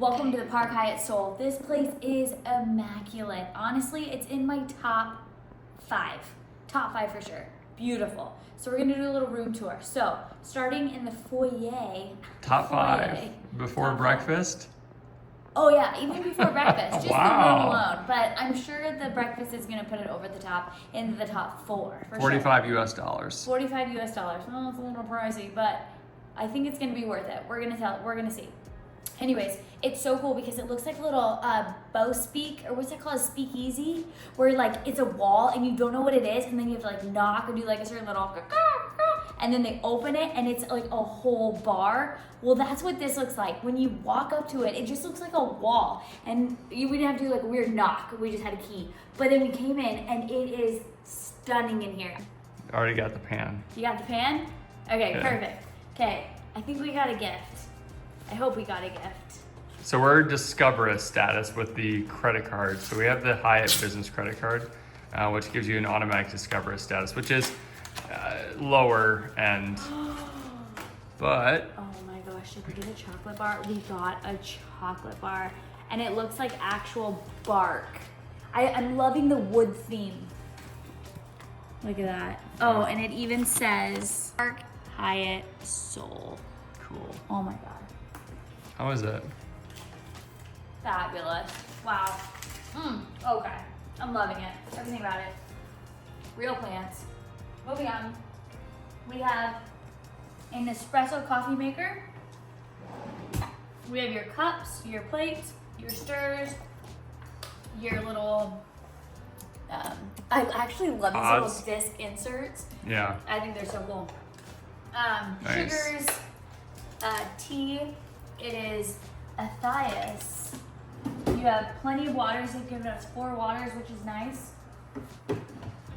Welcome to the Park Hyatt Seoul. This place is immaculate. Honestly, it's in my top five. Top five for sure. Beautiful. So we're gonna do a little room tour. So starting in the foyer. Top five before breakfast? Oh yeah, even before breakfast, just Wow. the room alone. But I'm sure the breakfast is gonna put it over the top into the top four. For 45 sure. US dollars. 45 US dollars. Well, it's a little pricey, but I think it's gonna be worth it. We're gonna see. Anyways, it's so cool because it looks like a little bow speak, or what's it called, a speakeasy, where like it's a wall and you don't know what it is, and then you have to like knock or do like a certain little, and then they open it and it's like a whole bar. Well, that's what this looks like. When you walk up to it, it just looks like a wall, and we didn't have to do like a weird knock. We just had a key. But then we came in and it is stunning in here. Already got the pan. You got the pan? Okay, Yeah. Perfect. Okay, I think we got a gift. I hope we got a gift. So we're Discover status with the credit card. So we have the Hyatt Business Credit Card, which gives you an automatic Discover status, which is lower end. But Oh my gosh, did we get a chocolate bar? We got a chocolate bar, and it looks like actual bark. I'm loving the wood theme. Look at that. Oh, and it even says Park Hyatt Seoul. cool. Oh my god. How is it? Fabulous. Wow. Okay. I'm loving it. Everything about it. Real plants. Moving on. We have an espresso coffee maker. We have your cups, your plates, your stirs, your little, I actually love these Odds. little disc inserts. Yeah. I think they're so cool. Nice. Sugars, tea. It is Athias. You have plenty of waters. They've given us 4 waters, which is nice.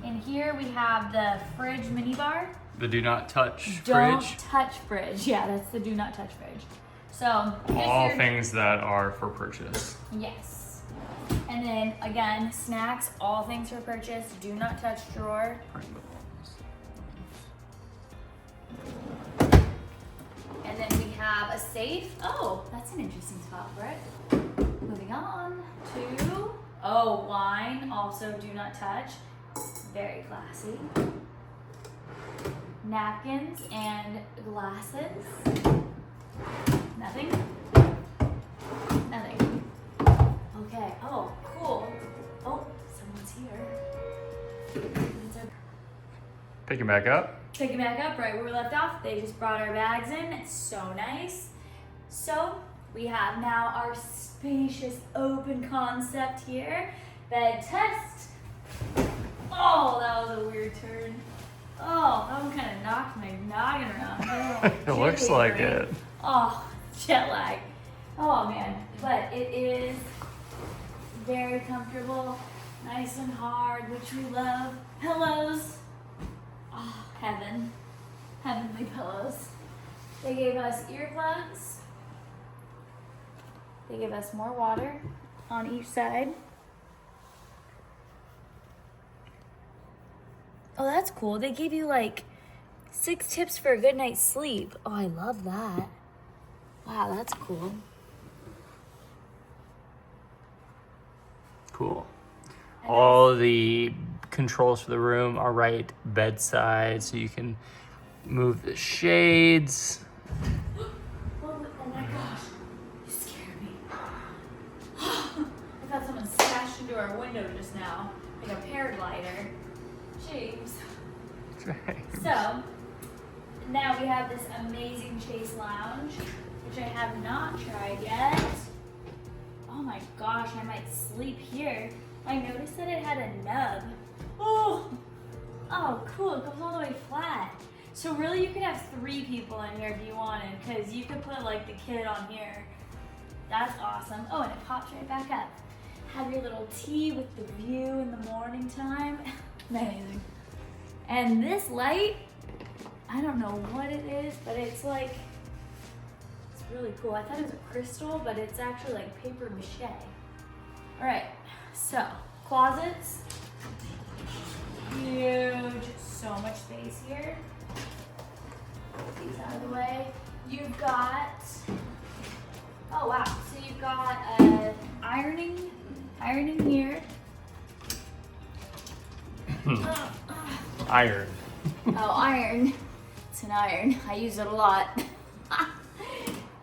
In here we have the fridge minibar. The do not touch Don't fridge. touch fridge. Yeah, that's the do not touch fridge. So here's All your- things that are for purchase. Yes. And then again, snacks, all things for purchase. Do not touch drawer. And then we have a safe. Oh, that's an interesting spot for it. Moving on to, wine. Also do not touch. Very classy. Napkins and glasses. Nothing. Nothing. Okay. Oh, cool. Oh, someone's here. Picking back up. Picking back up right where we left off. They just brought our bags in. It's so nice. So we have now our spacious open concept here. Bed test. Oh, that was a weird turn. Oh, that one kind of knocked my noggin around. It looks like it. Oh, jet lag. Oh man, but it is very comfortable, nice and hard, which we love. Pillows. Oh, heaven. Heavenly pillows. They gave us earplugs. They gave us more water on each side. Oh, that's cool. They gave you like 6 tips for a good night's sleep. Oh, I love that. Wow, that's cool. Cool. All the controls for the room are right bedside, so you can move the shades. Oh my gosh, you scared me. I thought someone smashed into our window just now, like a paraglider. James. So, now we have this amazing Chase Lounge, which I have not tried yet. Oh my gosh, I might sleep here. I noticed that it had a nub. Oh, cool, it goes all the way flat. So really you could have 3 people in here if you wanted, because you could put like the kid on here. That's awesome. Oh, and it pops right back up. Have your little tea with the view in the morning time. Amazing. And this light, I don't know what it is, but it's like, it's really cool. I thought it was a crystal, but it's actually like paper mache. All right, so closets, huge, so much space here. Put these out of the way. You've got, oh wow, so you've got ironing here. Iron. Oh, iron. It's an iron. I use it a lot.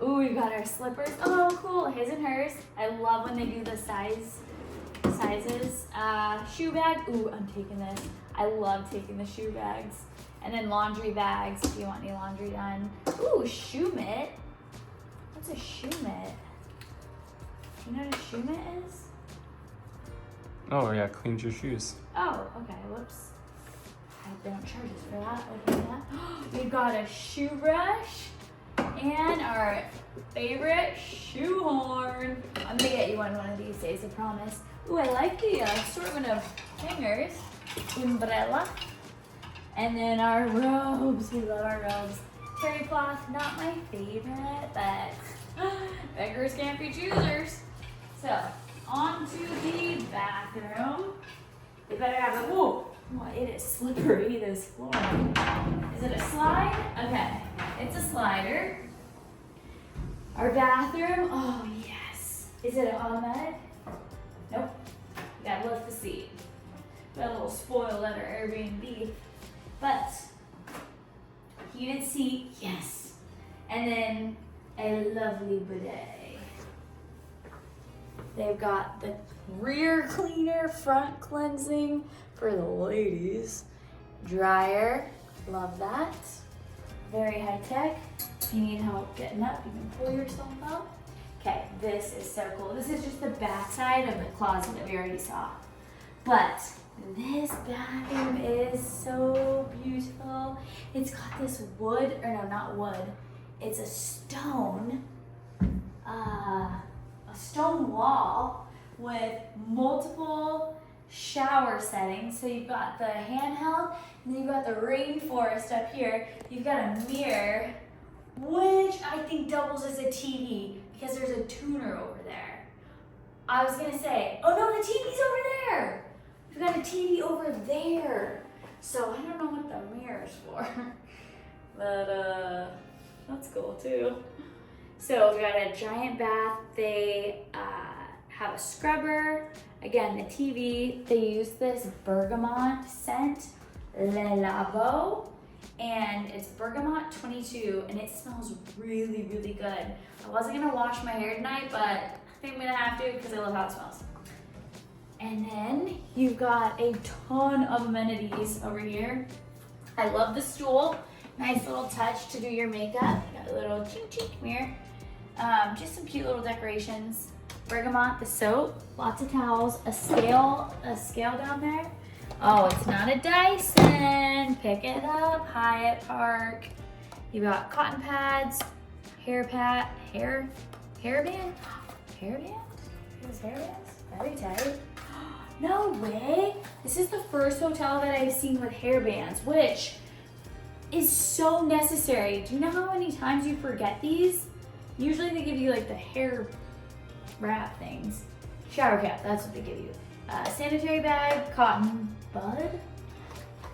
Ooh, we got our slippers. Oh, cool. His and hers. I love when they do the sizes. Shoe bag. Ooh, I'm taking this. I love taking the shoe bags. And then laundry bags if you want any laundry done. Ooh, shoe mitt. What's a shoe mitt? You know what a shoe mitt is? Oh yeah, cleans your shoes. Oh, okay. Whoops. I hope they don't charge us for that. Open that. We've got a shoe brush and our favorite shoe horn. I'm gonna get you one of these days, I promise. Ooh, I like the assortment of hangers. Umbrella. And then our robes. We love our robes. Terry cloth, not my favorite, but beggars can't be choosers. So, on to the bathroom. They better have a, whoa, it is slippery, this floor. Is it a slide? Okay, it's a slider. Our bathroom, oh yes. Is it an automatic? Nope, you gotta lift the seat. Got a little spoiled at our Airbnb, but heated seat, yes. And then a lovely bidet. They've got the rear cleaner, front cleansing for the ladies. Dryer, love that. Very high tech. If you need help getting up, you can pull yourself up. Okay, this is so cool. This is just the back side of the closet that we already saw. But this bathroom is so beautiful. It's got this wood, or no, not wood. It's a stone wall with multiple shower settings. So you've got the handheld, and then you've got the rainforest up here. You've got a mirror, which I think doubles as a TV because there's a tuner over there. I was gonna say, oh no, the TV's over there. We've got a TV over there. So I don't know what the mirror's for, but that's cool too. So we got a giant bath. They have a scrubber. Again, the TV, they use this bergamot scent, Le Labo, and it's bergamot 22, and it smells really, really good. I wasn't gonna wash my hair tonight, but I think I'm gonna have to because I love how it smells. And then you've got a ton of amenities over here. I love the stool. Nice little touch to do your makeup. Got a little chink chink mirror. Just some cute little decorations. Bergamot, the soap, lots of towels, a scale down there. Oh, it's not a Dyson. Pick it up, Hyatt Park. You got cotton pads, hairband. Those hairbands, very tight. No way. This is the first hotel that I've seen with hairbands, which is so necessary. Do you know how many times you forget these? Usually they give you like the hair wrap things. Shower cap, that's what they give you. Sanitary bag, cotton bud.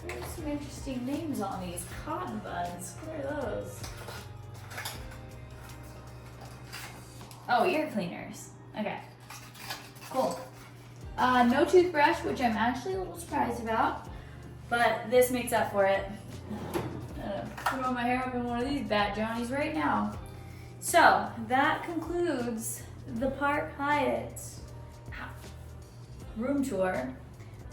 There's some interesting names on these. Cotton buds, what are those? Oh, ear cleaners. Okay, cool. No toothbrush, which I'm actually a little surprised about, but this makes up for it. Throw my hair up in one of these bad Johnnies right now. So that concludes the Park Hyatt room tour.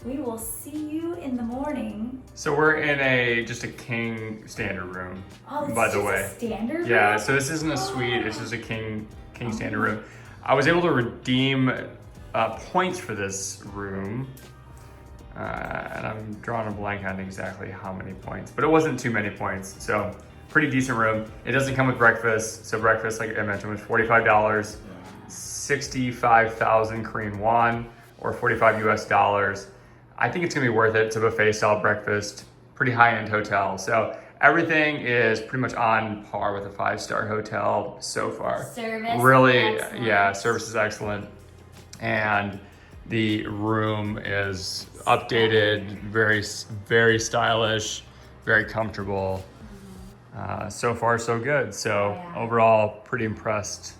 We will see you in the morning. So we're in just a king standard room, Oh, this by is the just way. a standard Yeah, room? so this isn't a suite, it's just a king standard room. I was able to redeem points for this room. And I'm drawing a blank on exactly how many points, but it wasn't too many points. So pretty decent room. It doesn't come with breakfast. So breakfast, like I mentioned, was $45, 65,000 Korean won, or 45 US dollars. I think it's gonna be worth it. It's a buffet style breakfast, pretty high-end hotel. So everything is pretty much on par with a 5-star hotel so far. Service, really, excellent. yeah, service is excellent. And the room is updated, very, very stylish, very comfortable. So far, so good. So Yeah. overall, pretty impressed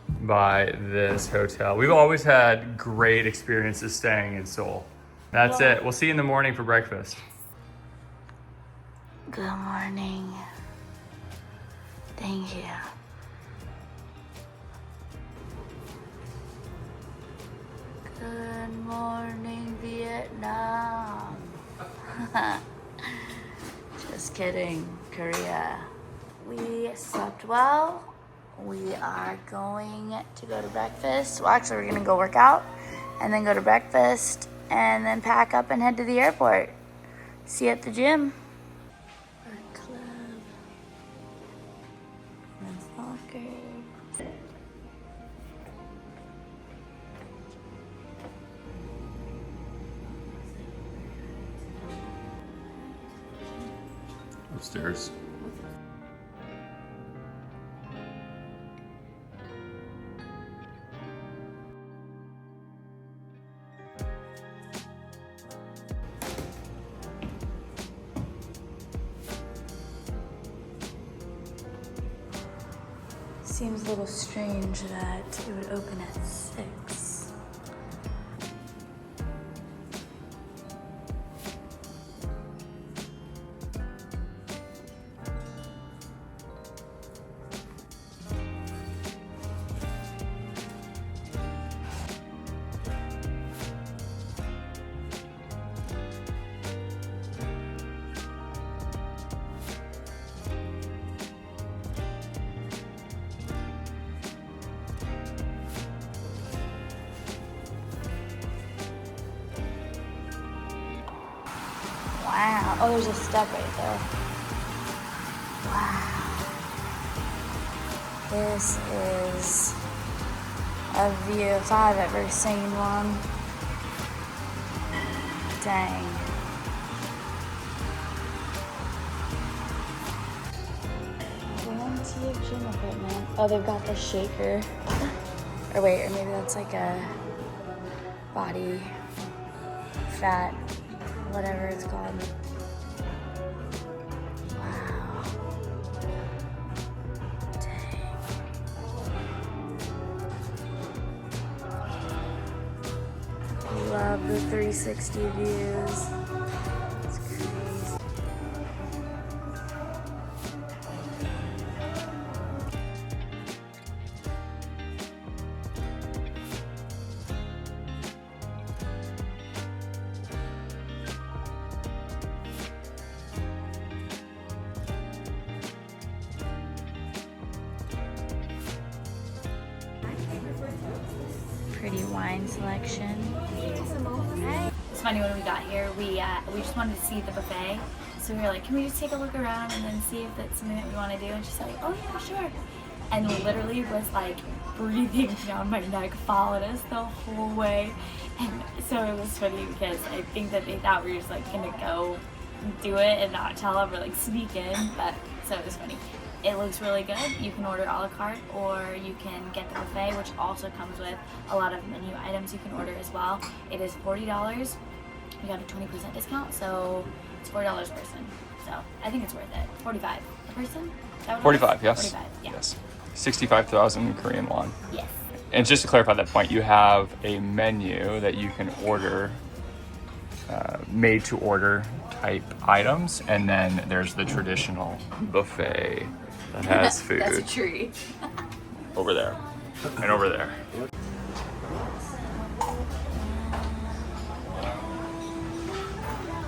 by this hotel. We've always had great experiences staying in Seoul. That's it. We'll see you in the morning for breakfast. Good morning. Thank you. Good morning, Vietnam. Just kidding, Korea. We slept well. We are going to go to breakfast. Well, actually, we're gonna go work out and then go to breakfast and then pack up and head to the airport. See you at the gym. Our club. Men's locker. Upstairs. Seems a little strange that it would open at 6. Wow. Oh, there's a step right there. Wow. This is a view if I've ever seen one. Dang. Plenty of gym equipment. Oh, they've got the shaker. Or wait, or maybe that's like a body fat, whatever it's called. Wow. Dang. Love the 360 views. It's crazy. Pretty wine selection. It's funny, when we got here, we just wanted to see the buffet. So we were like, can we just take a look around and then see if that's something that we want to do? And she's like, oh yeah, sure. And literally was like breathing down my neck, followed us the whole way. And so it was funny because I think that they thought we were just like gonna go do it and not tell them or like sneak in. But so it was funny. It looks really good. You can order a la carte or you can get the buffet, which also comes with a lot of menu items you can order as well. It is $40. We got a 20% discount, so it's $40 a person. So I think it's worth it. 45 a person? Is that what it 45, is? yes. 45, yeah. Yes. 65,000 Korean won. Yes. And just to clarify that point, you have a menu that you can order, made to order type items, and then there's the traditional buffet that has food. That's a tree. Over there and over there.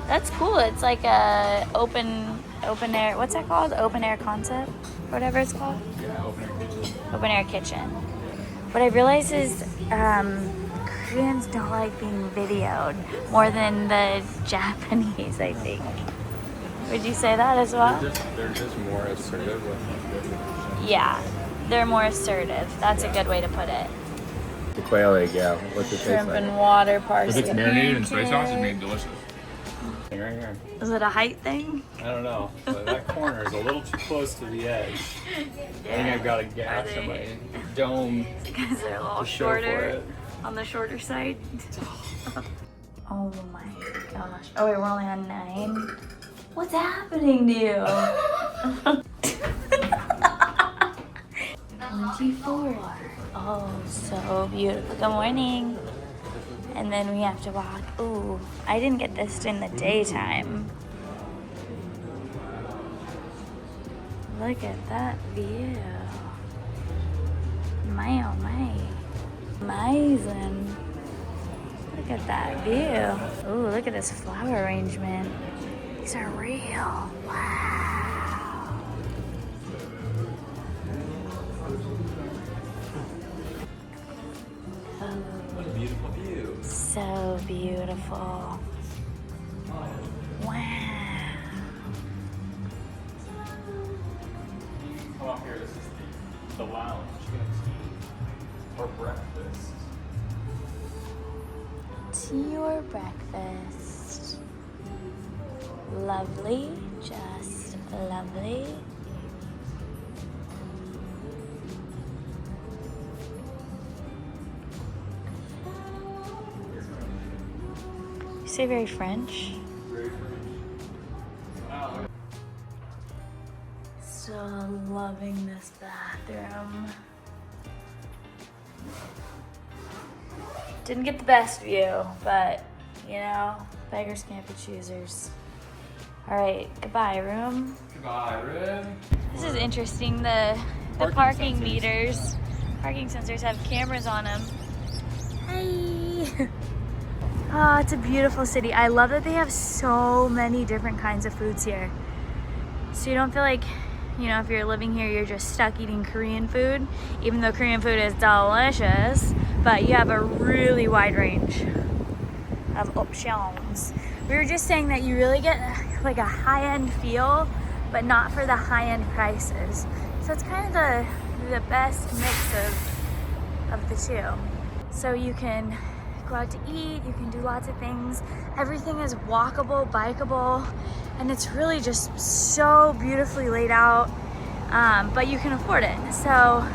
That's cool. It's like a open air. What's that called? Open air concept, whatever it's called. Yeah, Open air kitchen. What I realize is Koreans don't like being videoed more than the Japanese, I think. Would you say that as well? They're just more assertive with Yeah, they're more assertive. That's a good way to put it. the quail egg, yeah. What's it Shrimp and water, parsley. If it's marinated in soy sauce, it's pancake. made delicious. Right here. Is it a height thing? I don't know, but that corner is a little too close to the edge. I think I've got a gap in my dome. Because they're a little to show for shorter, it. on the shorter side. Oh my gosh. Oh wait, we're only on 9. What's happening to you? 24. Oh Oh, so beautiful. Good morning. And then we have to walk. Ooh, I didn't get this in the daytime. Look at that view. My oh my. Amazing. Look at that view. Ooh, look at this flower arrangement. These are real. Wow. What a beautiful view. So beautiful. Wow. Come up here, this is the lounge. Or breakfast. Tea or breakfast. Lovely, just lovely. You say very French? Very French. Wow. So I'm loving this bathroom. Didn't get the best view, but you know, beggars can't be choosers. All right, goodbye, room. Goodbye, room. This is interesting. The parking meters, parking sensors have cameras on them. Hi. Oh, it's a beautiful city. I love that they have so many different kinds of foods here. So you don't feel like, you know, if you're living here, you're just stuck eating Korean food, even though Korean food is delicious, but you have a really wide range of options. We were just saying that you really get like a high-end feel, but not for the high-end prices. So it's kind of the best mix of the two. So you can go out to eat, you can do lots of things. Everything is walkable, bikeable, and it's really just so beautifully laid out, but you can afford it. So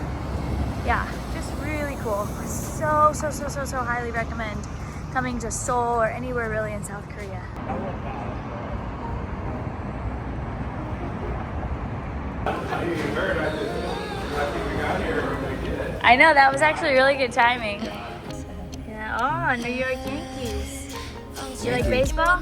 yeah, just really cool. So highly recommend coming to Seoul or anywhere really in South Korea. I know, that was actually really good timing. Yeah. Oh, New York Yankees. You like baseball?